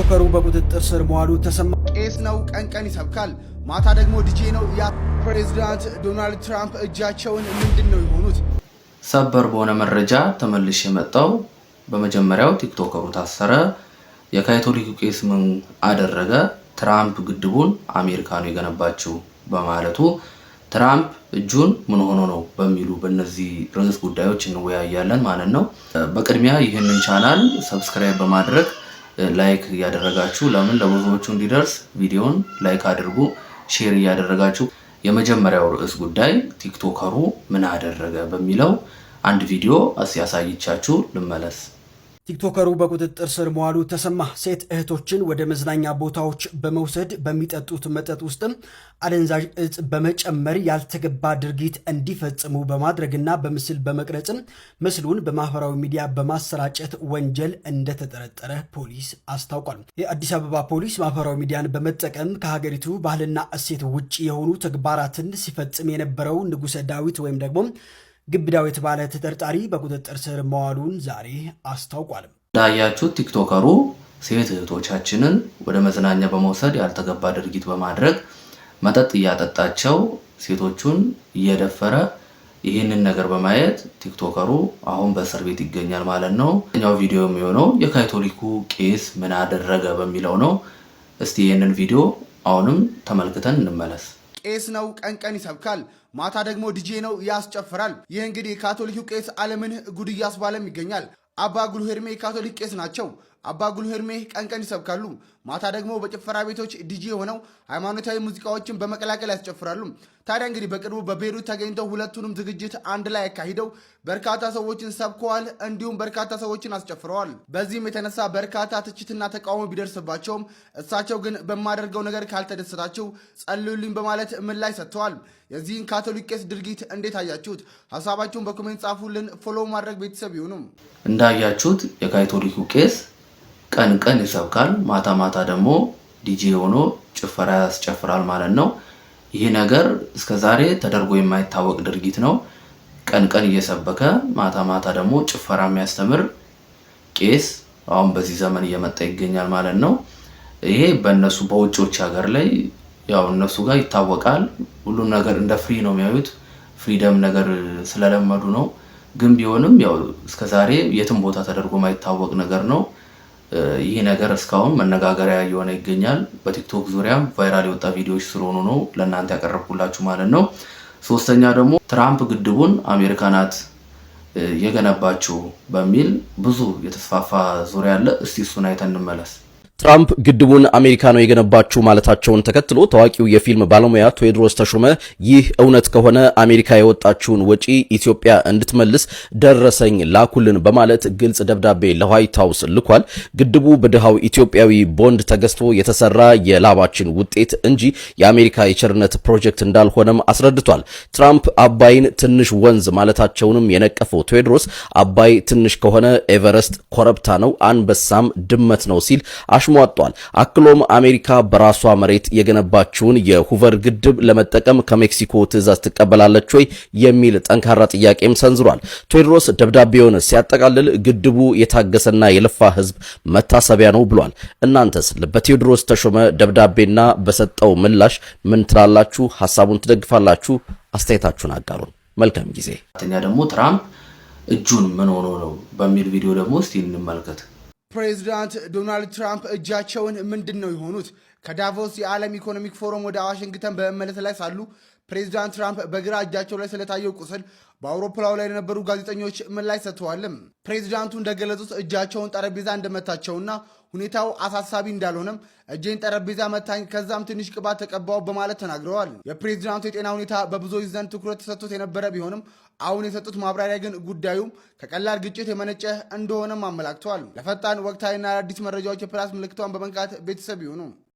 ቲክቶከሩ በቁጥጥር ስር መዋሉ ተሰማ። ቄስ ነው፣ ቀን ይሰብካል፣ ማታ ደግሞ ዲጄ ነው። ያ ፕሬዝዳንት ዶናልድ ትራምፕ እጃቸውን ምንድነው የሆኑት? ሰበር በሆነ መረጃ ተመልሼ የመጣው በመጀመሪያው ቲክቶከሩ ታሰረ፣ የካቶሊኩ ቄስ ምን አደረገ፣ ትራምፕ ግድቡን አሜሪካ ነው የገነባችው በማለቱ ትራምፕ እጁን ምን ሆኖ ነው በሚሉ በእነዚህ ርዕስ ጉዳዮች እንወያያለን ማለት ነው። በቅድሚያ ይህንን ቻናል ሰብስክራይብ በማድረግ ላይክ እያደረጋችሁ ለምን ለብዙዎቹ እንዲደርስ ቪዲዮን ላይክ አድርጉ፣ ሼር እያደረጋችሁ የመጀመሪያው ርዕስ ጉዳይ ቲክቶከሩ ምን አደረገ በሚለው አንድ ቪዲዮ ያሳይቻችሁ ልመለስ። ቲክቶከሩ በቁጥጥር ስር መዋሉ ተሰማ። ሴት እህቶችን ወደ መዝናኛ ቦታዎች በመውሰድ በሚጠጡት መጠጥ ውስጥም አደንዛዥ እጽ በመጨመር ያልተገባ ድርጊት እንዲፈጽሙ በማድረግና በምስል በመቅረጽም ምስሉን በማህበራዊ ሚዲያ በማሰራጨት ወንጀል እንደተጠረጠረ ፖሊስ አስታውቋል። የአዲስ አበባ ፖሊስ ማህበራዊ ሚዲያን በመጠቀም ከሀገሪቱ ባህልና እሴት ውጭ የሆኑ ተግባራትን ሲፈጽም የነበረው ንጉሰ ዳዊት ወይም ደግሞ ግብዳው የተባለ ተጠርጣሪ በቁጥጥር ስር መዋሉን ዛሬ አስታውቋል። እንዳያችሁት ቲክቶከሩ ሴት እህቶቻችንን ወደ መዝናኛ በመውሰድ ያልተገባ ድርጊት በማድረግ መጠጥ እያጠጣቸው ሴቶቹን እየደፈረ ይህንን ነገር በማየት ቲክቶከሩ አሁን በእስር ቤት ይገኛል ማለት ነው። ኛው ቪዲዮ የሚሆነው የካቶሊኩ ቄስ ምን አደረገ በሚለው ነው። እስቲ ይህንን ቪዲዮ አሁንም ተመልክተን እንመለስ። ቄስ ነው፣ ቀን ይሰብካል፣ ማታ ደግሞ ዲጄ ነው፣ ያስጨፍራል። ይህ እንግዲህ የካቶሊኩ ቄስ ዓለምን ጉድ እያስባለም ይገኛል። አባ ጉልሄርሜ ካቶሊክ ቄስ ናቸው። አባ ጉልሄርሜ ቀን ይሰብካሉ፣ ማታ ደግሞ በጭፈራ ቤቶች ዲጄ ሆነው ሃይማኖታዊ ሙዚቃዎችን በመቀላቀል ያስጨፍራሉ። ታዲያ እንግዲህ በቅርቡ በቤይሩት ተገኝተው ሁለቱንም ዝግጅት አንድ ላይ ያካሂደው በርካታ ሰዎችን ሰብከዋል፣ እንዲሁም በርካታ ሰዎችን አስጨፍረዋል። በዚህም የተነሳ በርካታ ትችትና ተቃውሞ ቢደርስባቸውም እሳቸው ግን በማደርገው ነገር ካልተደሰታችሁ ጸልዩልኝ በማለት ምላሽ ሰጥተዋል። የዚህን ካቶሊክ ቄስ ድርጊት እንዴት አያችሁት? ሀሳባችሁን በኮሜንት ጻፉልን። ፎሎ ማድረግ ቤተሰብ ይሁኑ። እንዳያችሁት የካቶሊኩ ቄስ ቀን ይሰብካል፣ ማታ ደግሞ ዲጄ ሆኖ ጭፈራ ያስጨፍራል ማለት ነው። ይህ ነገር እስከዛሬ ተደርጎ የማይታወቅ ድርጊት ነው። ቀን እየሰበከ ማታ ደግሞ ጭፈራ የሚያስተምር ቄስ አሁን በዚህ ዘመን እየመጣ ይገኛል ማለት ነው። ይሄ በእነሱ በውጮች ሀገር ላይ ያው እነሱ ጋር ይታወቃል። ሁሉም ነገር እንደ ፍሪ ነው የሚያዩት፣ ፍሪደም ነገር ስለለመዱ ነው። ግን ቢሆንም ያው እስከዛሬ የትም ቦታ ተደርጎ የማይታወቅ ነገር ነው። ይህ ነገር እስካሁን መነጋገሪያ እየሆነ ይገኛል። በቲክቶክ ዙሪያም ቫይራል የወጣ ቪዲዮዎች ስለሆኑ ነው ለእናንተ ያቀረብኩላችሁ ማለት ነው። ሶስተኛ ደግሞ ትራምፕ ግድቡን አሜሪካ ናት የገነባችው በሚል ብዙ የተስፋፋ ዙሪያ አለ። እስቲ እሱን አይተን እንመለስ። ትራምፕ ግድቡን አሜሪካ ነው የገነባችው ማለታቸውን ተከትሎ ታዋቂው የፊልም ባለሙያ ቴዎድሮስ ተሾመ ይህ እውነት ከሆነ አሜሪካ የወጣችውን ወጪ ኢትዮጵያ እንድትመልስ ደረሰኝ ላኩልን በማለት ግልጽ ደብዳቤ ለዋይት ሃውስ ልኳል። ግድቡ በድሃው ኢትዮጵያዊ ቦንድ ተገዝቶ የተሰራ የላባችን ውጤት እንጂ የአሜሪካ የቸርነት ፕሮጀክት እንዳልሆነም አስረድቷል። ትራምፕ አባይን ትንሽ ወንዝ ማለታቸውንም የነቀፈው ቴዎድሮስ አባይ ትንሽ ከሆነ ኤቨረስት ኮረብታ ነው፣ አንበሳም ድመት ነው ሲል ሟጧል። አክሎም አሜሪካ በራሷ መሬት የገነባችውን የሁቨር ግድብ ለመጠቀም ከሜክሲኮ ትዕዛዝ ትቀበላለች ወይ የሚል ጠንካራ ጥያቄም ሰንዝሯል። ቴዎድሮስ ደብዳቤውን ሲያጠቃልል ግድቡ የታገሰና የለፋ ሕዝብ መታሰቢያ ነው ብሏል። እናንተስ በቴዎድሮስ ተሾመ ደብዳቤና በሰጠው ምላሽ ምን ትላላችሁ? ሐሳቡን ትደግፋላችሁ? አስተያየታችሁን አጋሩን። መልካም ጊዜ። ሁለተኛ ደግሞ ትራምፕ እጁን ምን ሆኖ ነው በሚል ቪዲዮ ደግሞ እስቲ እንመልከት። ፕሬዚዳንት ዶናልድ ትራምፕ እጃቸውን ምንድን ነው የሆኑት? ከዳቮስ የዓለም ኢኮኖሚክ ፎረም ወደ ዋሽንግተን በመመለስ ላይ ሳሉ ፕሬዚዳንት ትራምፕ በግራ እጃቸው ላይ ስለታየው ቁስል በአውሮፕላኑ ላይ የነበሩ ጋዜጠኞች ምላሽ ሰጥተዋልም። ፕሬዚዳንቱ እንደገለጹት እጃቸውን ጠረጴዛ እንደመታቸውና ሁኔታው አሳሳቢ እንዳልሆነም እጄን ጠረጴዛ መታኝ፣ ከዛም ትንሽ ቅባት ተቀባው በማለት ተናግረዋል። የፕሬዚዳንቱ የጤና ሁኔታ በብዙዎች ዘንድ ትኩረት ተሰጥቶት የነበረ ቢሆንም አሁን የሰጡት ማብራሪያ ግን ጉዳዩም ከቀላል ግጭት የመነጨ እንደሆነም አመላክተዋል። ለፈጣን ወቅታዊና አዳዲስ መረጃዎች የፕላስ ምልክቷን በመንካት ቤተሰብ ይሁኑ።